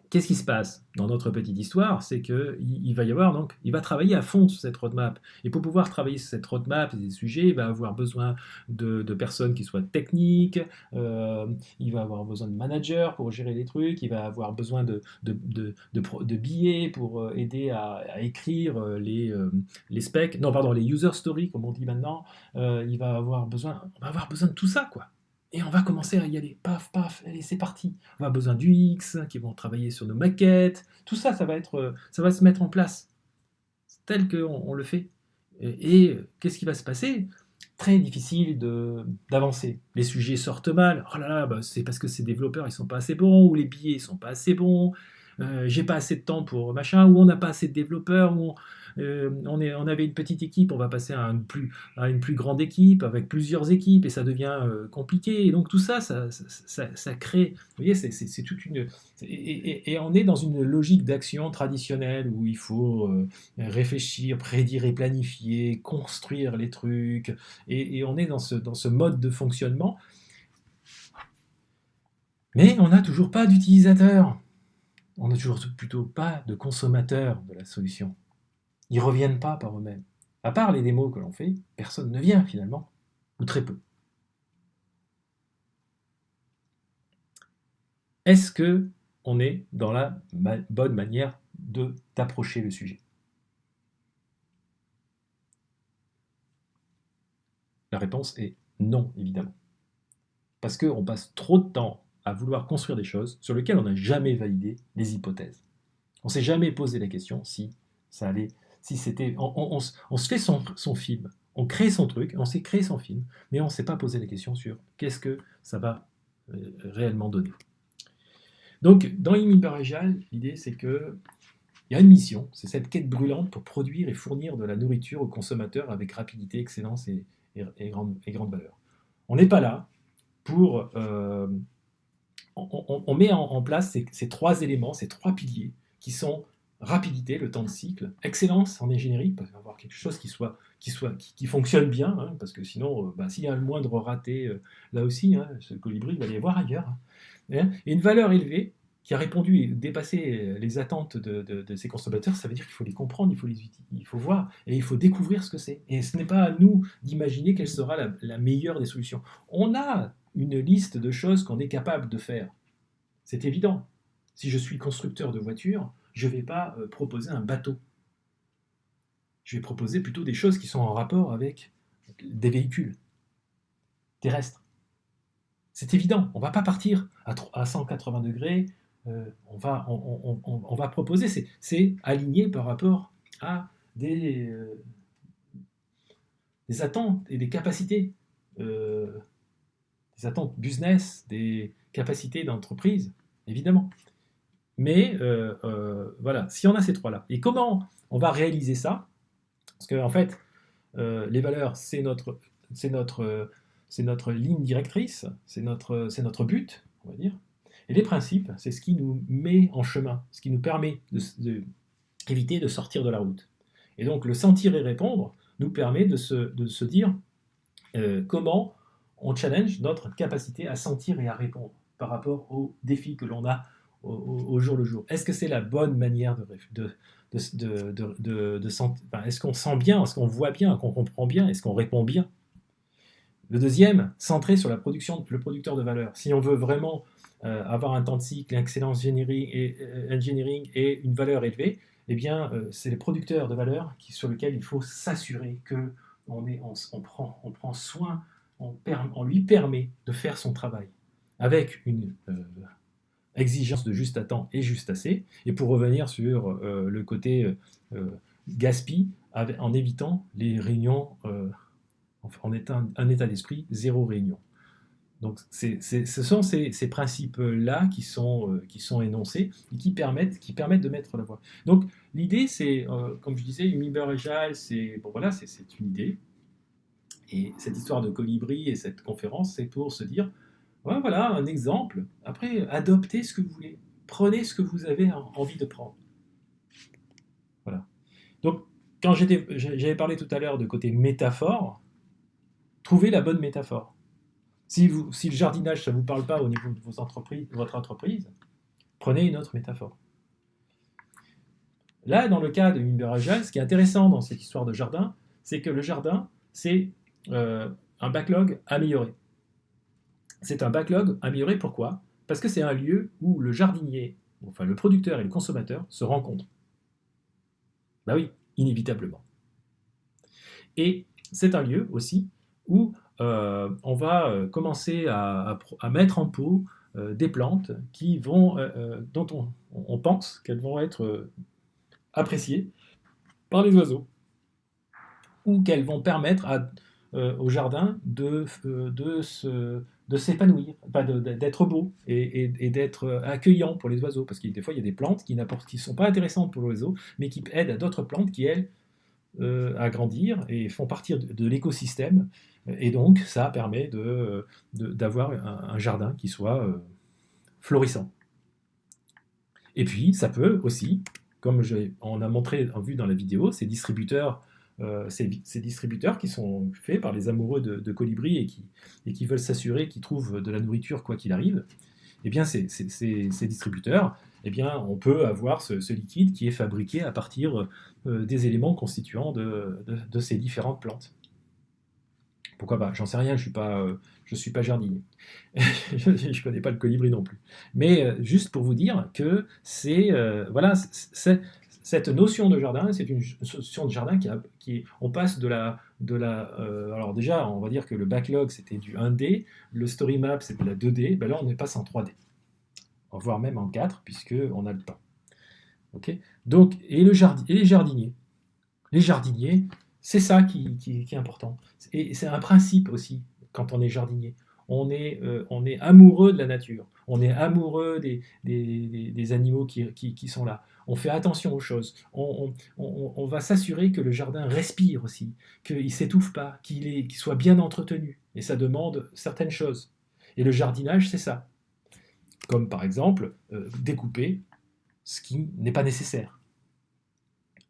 qu'est-ce qui se passe dans notre petite histoire? C'est qu'il va y avoir donc, il va travailler à fond sur cette roadmap. Et pour pouvoir travailler sur cette roadmap et ces sujets, il va avoir besoin de personnes qui soient techniques, il va avoir besoin de managers pour gérer les trucs, il va avoir besoin de billets pour aider à écrire les specs, non, pardon, les user stories, comme on dit maintenant. On va avoir besoin de tout ça, quoi. Et on va commencer à y aller. Paf, paf, allez, c'est parti. On va avoir besoin d'UX, qui vont travailler sur nos maquettes. Tout ça, ça va se mettre en place, tel qu'on le fait. Et qu'est-ce qui va se passer? Très difficile d'avancer. Les sujets sortent mal. Oh là là, bah, c'est parce que ces développeurs, ils sont pas assez bons, ou les billets, ils sont pas assez bons. J'ai pas assez de temps pour machin, ou on n'a pas assez de développeurs, ou on avait une petite équipe, on va passer à une plus grande équipe, avec plusieurs équipes, et ça devient compliqué. Et donc tout ça, ça crée, vous voyez, c'est toute une... Et on est dans une logique d'action traditionnelle où il faut réfléchir, prédire et planifier, construire les trucs, et on est dans ce mode de fonctionnement, mais on n'a toujours pas d'utilisateurs, on n'a toujours plutôt pas de consommateurs de la solution. Ils ne reviennent pas par eux-mêmes. À part les démos que l'on fait, personne ne vient finalement, ou très peu. Est-ce que on est dans la bonne manière d'approcher le sujet? La réponse est non, évidemment. Parce qu'on passe trop de temps à vouloir construire des choses sur lesquelles on n'a jamais validé les hypothèses. On ne s'est jamais posé la question si ça allait, si c'était... On se fait son film, on crée son truc, on s'est créé son film, mais on ne s'est pas posé la question sur qu'est-ce que ça va réellement donner. Donc, dans Immiberejal, l'idée c'est que il y a une mission, c'est cette quête brûlante pour produire et fournir de la nourriture aux consommateurs avec rapidité, excellence et grande valeur. On n'est pas là pour... on met en place ces trois éléments, ces trois piliers, qui sont rapidité, le temps de cycle, excellence en ingénierie, parce qu'on va avoir quelque chose qui fonctionne bien, hein, parce que sinon, s'il y a le moindre raté, là aussi, hein, ce colibri va aller voir ailleurs, hein, et une valeur élevée, qui a répondu et dépassé les attentes de ces consommateurs, ça veut dire qu'il faut les comprendre, il faut voir, et il faut découvrir ce que c'est. Et ce n'est pas à nous d'imaginer quelle sera la meilleure des solutions. On a une liste de choses qu'on est capable de faire. C'est évident. Si je suis constructeur de voitures, je ne vais pas proposer un bateau. Je vais proposer plutôt des choses qui sont en rapport avec des véhicules terrestres. C'est évident. On ne va pas partir à 180 degrés. On va proposer. C'est aligné par rapport à des attentes et des capacités. Des attentes business, des capacités d'entreprise, évidemment. Mais voilà, si on a ces trois-là. Et comment on va réaliser ça? Parce qu'en fait, les valeurs, c'est notre ligne directrice, c'est notre but, on va dire. Et les principes, c'est ce qui nous met en chemin, ce qui nous permet d'éviter de sortir de la route. Et donc, le sentir et répondre nous permet de se dire comment on challenge notre capacité à sentir et à répondre par rapport aux défis que l'on a au jour le jour. Est-ce que c'est la bonne manière sentir, est-ce qu'on sent bien, est-ce qu'on voit bien, qu'on comprend bien, est-ce qu'on répond bien? Le deuxième, centré sur le producteur de valeur. Si on veut vraiment avoir un temps de cycle, excellence engineering et une valeur élevée, eh bien, c'est les producteurs de valeur sur lesquels il faut s'assurer que on prend soin, on lui permet de faire son travail avec une exigence de juste à temps et juste assez. Et pour revenir sur le côté gaspille, en évitant les réunions en un état d'esprit, zéro réunion. Donc ce sont ces principes-là qui sont énoncés et qui permettent de mettre la voie. Donc l'idée, c'est, comme je disais, Immiberejal, c'est une idée. Et cette histoire de colibri et cette conférence, c'est pour se dire, ouais, voilà un exemple. Après, adoptez ce que vous voulez. Prenez ce que vous avez envie de prendre. Voilà. Donc, quand j'avais parlé tout à l'heure de côté métaphore, trouvez la bonne métaphore. Si le jardinage, ça ne vous parle pas au niveau de votre entreprise, prenez une autre métaphore. Là, dans le cas de Mimber Agile, ce qui est intéressant dans cette histoire de jardin, c'est que le jardin, c'est un backlog amélioré. C'est un backlog amélioré, pourquoi? Parce que c'est un lieu où le jardinier, enfin le producteur et le consommateur se rencontrent. Bah oui, inévitablement. Et c'est un lieu aussi où on va commencer à mettre en pot des plantes dont on pense qu'elles vont être appréciées par les oiseaux, ou qu'elles vont permettre au jardin de s'épanouir, d'être beau et d'être accueillant pour les oiseaux, parce que des fois il y a des plantes qui ne sont pas intéressantes pour l'oiseau, mais qui aident à d'autres plantes qui, elles, à grandir et font partie de l'écosystème, et donc ça permet d'avoir un jardin qui soit florissant. Et puis ça peut aussi, comme on a vu dans la vidéo, ces distributeurs qui sont faits par les amoureux de colibris et qui veulent s'assurer qu'ils trouvent de la nourriture quoi qu'il arrive, eh bien ces distributeurs, eh bien, on peut avoir ce liquide qui est fabriqué à partir des éléments constituants de ces différentes plantes. Pourquoi pas? J'en sais rien, je suis pas jardinier. Je ne connais pas le colibri non plus. Mais juste pour vous dire que voilà, cette notion de jardin, c'est une notion de jardin on passe alors déjà, on va dire que le backlog c'était du 1D, le story map c'était de la 2D, ben là on passe en 3D, voire même en 4 puisque on a le temps. Ok. Donc, et les jardiniers. Les jardiniers, c'est ça qui est important. Et c'est un principe aussi, quand on est jardinier. On est amoureux de la nature. On est amoureux des animaux qui sont là. On fait attention aux choses. On va s'assurer que le jardin respire aussi, qu'il ne s'étouffe pas, qu'il soit bien entretenu. Et ça demande certaines choses. Et le jardinage, c'est ça. Comme par exemple, découper ce qui n'est pas nécessaire.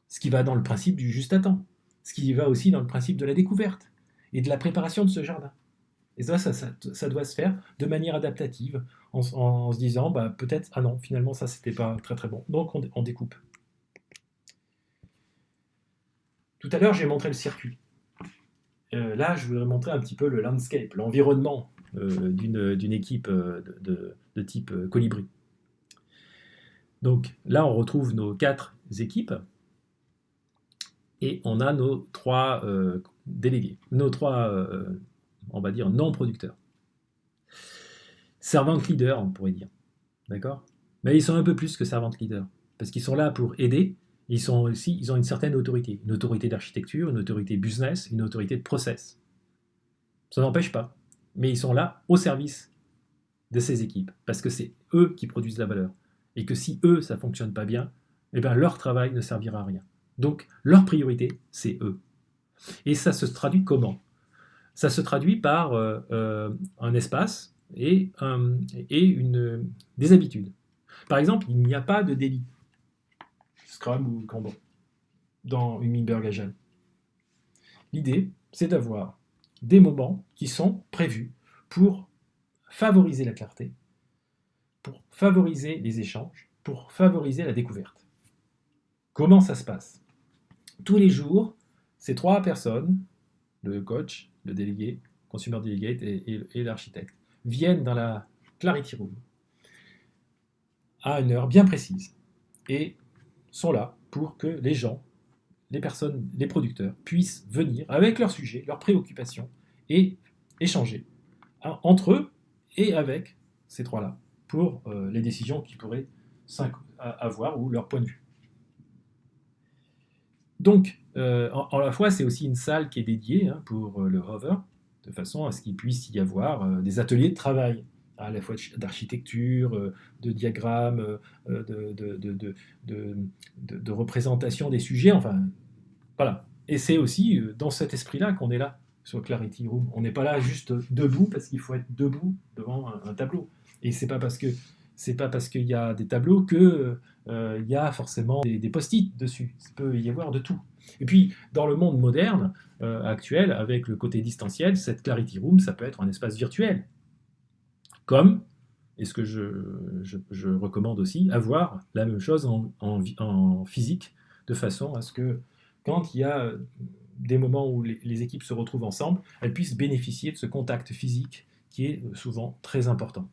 Ce qui va dans le principe du juste à temps. Ce qui va aussi dans le principe de la découverte et de la préparation de ce jardin. Et ça doit se faire de manière adaptative, en se disant, bah, peut-être, ah non, finalement, ça, c'était pas très très bon. Donc, on découpe. Tout à l'heure, j'ai montré le circuit. Là, je voudrais montrer un petit peu le landscape, l'environnement d'une équipe de type colibri. Donc, là, on retrouve nos 4 équipes. Et on a nos 3 délégués, nos 3, on va dire, non-producteurs. Servant leader, on pourrait dire. D'accord? Mais ils sont un peu plus que servant leader. Parce qu'ils sont là pour aider. Ils ont une certaine autorité. Une autorité d'architecture, une autorité business, une autorité de process. Ça n'empêche pas. Mais ils sont là au service de ces équipes. Parce que c'est eux qui produisent la valeur. Et que si eux, ça ne fonctionne pas bien, eh bien, leur travail ne servira à rien. Donc, leur priorité, c'est eux. Et ça se traduit comment? Ça se traduit par un espace et des habitudes. Par exemple, il n'y a pas de daily, Scrum ou Kanban, dans une Mimber Agile. L'idée, c'est d'avoir des moments qui sont prévus pour favoriser la clarté, pour favoriser les échanges, pour favoriser la découverte. Comment ça se passe? Tous les jours, ces 3 personnes, le coach, le délégué, consumer delegate et l'architecte, viennent dans la Clarity Room à une heure bien précise et sont là pour que les gens, les personnes, les producteurs puissent venir avec leurs sujets, leurs préoccupations et échanger entre eux et avec ces 3-là pour les décisions qu'ils pourraient avoir ou leur point de vue. Donc, en la fois, c'est aussi une salle qui est dédiée pour le hover, de façon à ce qu'il puisse y avoir des ateliers de travail, à la fois d'architecture, de diagrammes, de représentation des sujets, enfin, voilà. Et c'est aussi dans cet esprit-là qu'on est là, sur Clarity Room. On n'est pas là juste debout, parce qu'il faut être debout devant un tableau. Et c'est pas parce que c'est pas parce qu'il y a des tableaux que il y a forcément des post-it dessus. Il peut y avoir de tout. Et puis, dans le monde moderne actuel, avec le côté distanciel, cette Clarity Room, ça peut être un espace virtuel. Comme, et ce que je recommande aussi, avoir la même chose en physique, de façon à ce que quand il y a des moments où les équipes se retrouvent ensemble, elles puissent bénéficier de ce contact physique qui est souvent très important.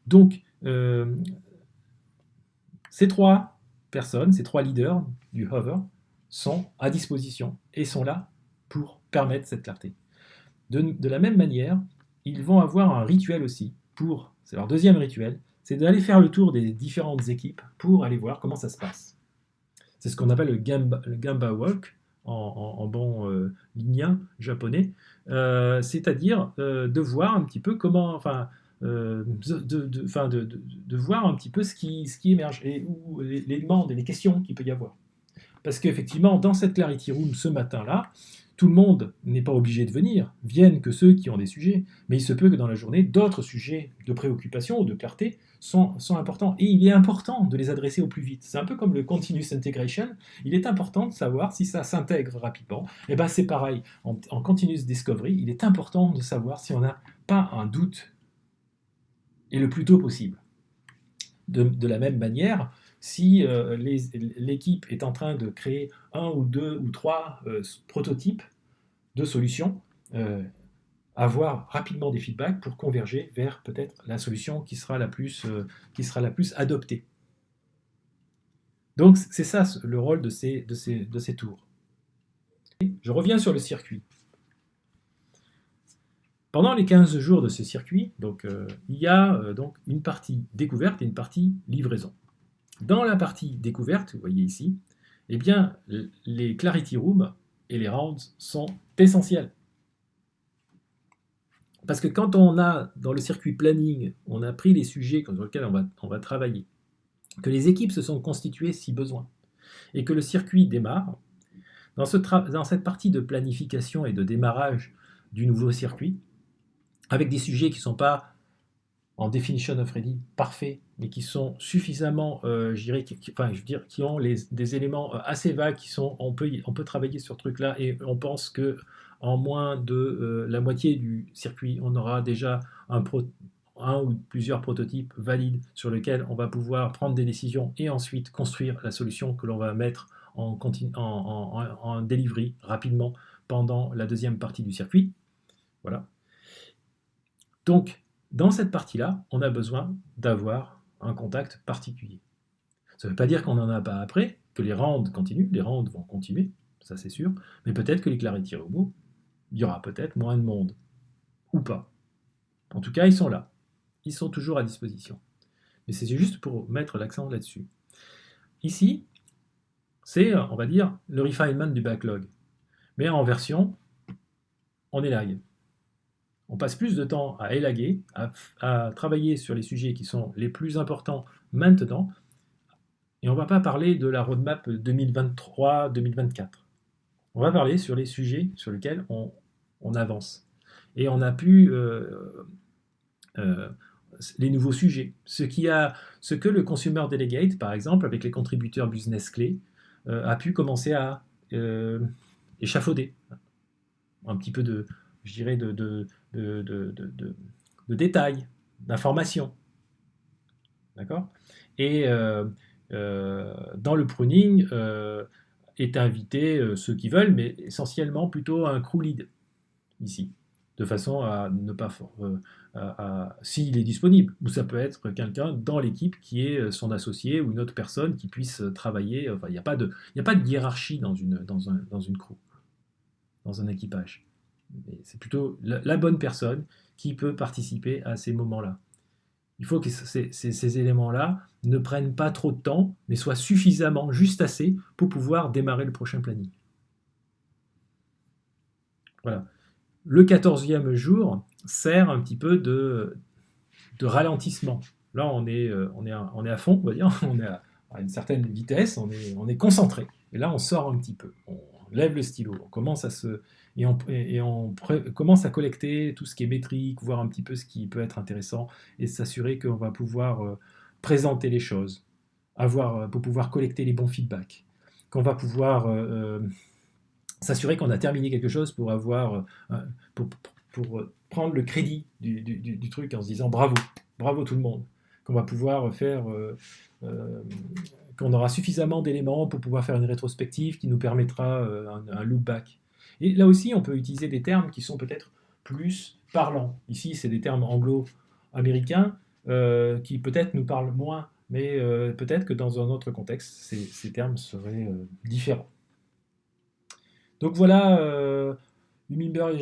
Donc, ces trois personnes, ces trois leaders du Hover sont à disposition et sont là pour permettre cette clarté. De la même manière, ils vont avoir un rituel aussi, c'est leur deuxième rituel, c'est d'aller faire le tour des différentes équipes pour aller voir comment ça se passe. C'est ce qu'on appelle le Gamba Walk, en bon lignien japonais, c'est-à-dire de voir un petit peu comment, de voir un petit peu ce qui émerge et où les demandes et les questions qu'il peut y avoir. Parce qu'effectivement, dans cette Clarity Room ce matin-là, tout le monde n'est pas obligé de venir, viennent que ceux qui ont des sujets, mais il se peut que dans la journée, d'autres sujets de préoccupation ou de clarté sont importants. Et il est important de les adresser au plus vite. C'est un peu comme le continuous integration, il est important de savoir si ça s'intègre rapidement. Et bien c'est pareil, en continuous discovery, il est important de savoir si on n'a pas un doute, et le plus tôt possible. De la même manière, si l'équipe est en train de créer un ou deux ou trois prototypes de solutions, avoir rapidement des feedbacks pour converger vers peut-être la solution qui sera la plus adoptée. Donc c'est ça le rôle de ces tours. Je reviens sur le circuit. Pendant les 15 jours de ce circuit, il y a donc une partie découverte et une partie livraison. Dans la partie découverte, vous voyez ici, eh bien, les Clarity Rooms et les rounds sont essentiels. Parce que quand on a, dans le circuit planning, on a pris les sujets sur lesquels on va travailler, que les équipes se sont constituées si besoin, et que le circuit démarre, dans cette partie de planification et de démarrage du nouveau circuit, avec des sujets qui ne sont pas en definition of ready parfait, mais qui sont suffisamment, qui ont des éléments assez vagues, on peut travailler sur ce truc-là, et on pense que en moins de la moitié du circuit, on aura déjà un ou plusieurs prototypes valides sur lesquels on va pouvoir prendre des décisions et ensuite construire la solution que l'on va mettre en delivery rapidement pendant la deuxième partie du circuit. Voilà. Donc, dans cette partie-là, on a besoin d'avoir un contact particulier. Ça ne veut pas dire qu'on n'en a pas après, que les rounds continuent, les rounds vont continuer, ça c'est sûr, mais peut-être que les Clarity Robots, il y aura peut-être moins de monde, ou pas. En tout cas, ils sont là, ils sont toujours à disposition. Mais c'est juste pour mettre l'accent là-dessus. Ici, c'est, on va dire, le refinement du backlog. Mais en version, on élague. On passe plus de temps à élaguer, à travailler sur les sujets qui sont les plus importants maintenant, et on ne va pas parler de la roadmap 2023-2024. On va parler sur les sujets sur lesquels on avance. Et on a pu les nouveaux sujets. Ce que le Consumer Delegate, par exemple, avec les contributeurs business clés, a pu commencer à échafauder. Un petit peu de détails, d'informations. D'accord ? Et dans le pruning, est invité ceux qui veulent, mais essentiellement plutôt un crew lead, ici, de façon à ne pas... s'il est disponible, ou ça peut être quelqu'un dans l'équipe qui est son associé ou une autre personne qui puisse travailler. Enfin, il n'y a pas de hiérarchie dans une crew, dans un équipage. C'est plutôt la bonne personne qui peut participer à ces moments-là. Il faut que ces éléments-là ne prennent pas trop de temps, mais soient suffisamment, juste assez, pour pouvoir démarrer le prochain planning. Voilà. Le 14e jour sert un petit peu de ralentissement. Là, on est à fond, on va dire, on est à une certaine vitesse, on est concentré. Et là, on sort un petit peu. lève le stylo, on commence à commence à collecter tout ce qui est métrique, voir un petit peu ce qui peut être intéressant et s'assurer qu'on va pouvoir présenter les choses, pour pouvoir collecter les bons feedbacks, qu'on va pouvoir s'assurer qu'on a terminé quelque chose pour prendre le crédit du truc en se disant bravo, bravo tout le monde, qu'on va pouvoir faire, qu'on aura suffisamment d'éléments pour pouvoir faire une rétrospective qui nous permettra un look back. Et là aussi, on peut utiliser des termes qui sont peut-être plus parlants. Ici, c'est des termes anglo-américains qui peut-être nous parlent moins, mais peut-être que dans un autre contexte, ces termes seraient différents. Donc voilà, Hummingbird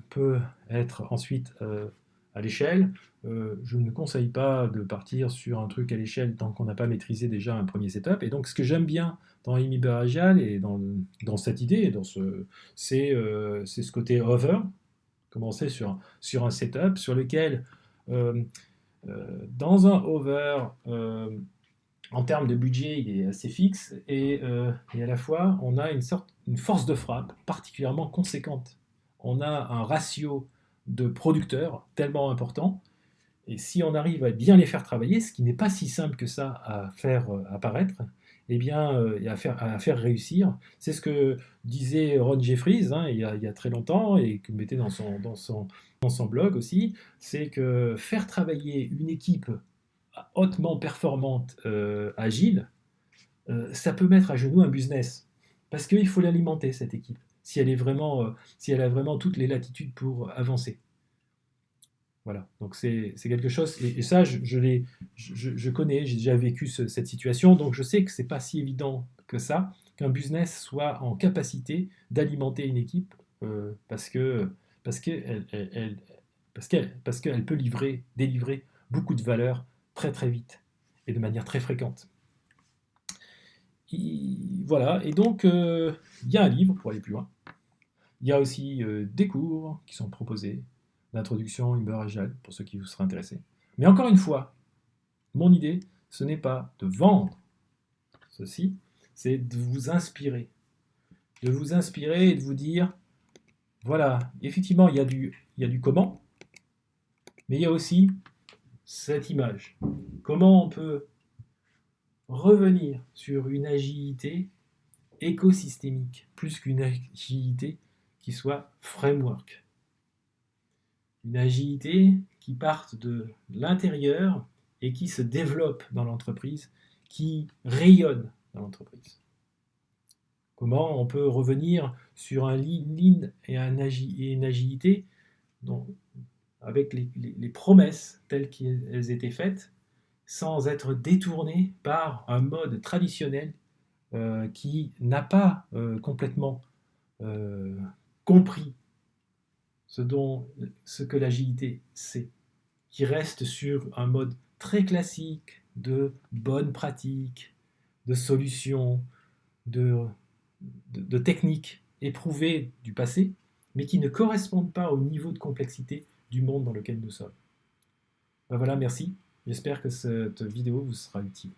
peut être ensuite à l'échelle. Je ne conseille pas de partir sur un truc à l'échelle tant qu'on n'a pas maîtrisé déjà un premier setup. Et donc ce que j'aime bien dans Hummingbird Agile et dans cette idée, c'est ce côté hover, commencer sur un setup sur lequel, dans un hover, en termes de budget, il est assez fixe et à la fois, on a une force de frappe particulièrement conséquente. On a un ratio de producteurs tellement important et si on arrive à bien les faire travailler, ce qui n'est pas si simple que ça à faire apparaître, eh bien, et à faire réussir, c'est ce que disait Ron Jeffries il y a très longtemps et que mettait dans son blog aussi, c'est que faire travailler une équipe hautement performante, agile, ça peut mettre à genoux un business. Parce qu'il faut l'alimenter, cette équipe, si elle a vraiment toutes les latitudes pour avancer. Voilà, donc c'est quelque chose, et ça, je connais, j'ai déjà vécu cette situation, donc je sais que c'est pas si évident que ça, qu'un business soit en capacité d'alimenter une équipe, parce qu'elle parce qu'elle peut délivrer beaucoup de valeur très très vite et de manière très fréquente. Voilà, et donc il y a un livre pour aller plus loin. Il y a aussi des cours qui sont proposés d'introduction Hummingbird Agile pour ceux qui vous seraient intéressés. Mais encore une fois, mon idée, ce n'est pas de vendre ceci, c'est de vous inspirer. De vous inspirer et de vous dire, voilà, effectivement, il y a du comment, mais il y a aussi cette image. Comment on peut revenir sur une agilité écosystémique, plus qu'une agilité qui soit framework. Une agilité qui parte de l'intérieur et qui se développe dans l'entreprise, qui rayonne dans l'entreprise. Comment on peut revenir sur un lean et une agilité avec les promesses telles qu'elles étaient faites, sans être détourné par un mode traditionnel qui n'a pas complètement compris ce que l'agilité c'est, qui reste sur un mode très classique de bonnes pratiques, de solutions, de techniques éprouvées du passé, mais qui ne correspondent pas au niveau de complexité du monde dans lequel nous sommes. Ben voilà, merci. J'espère que cette vidéo vous sera utile.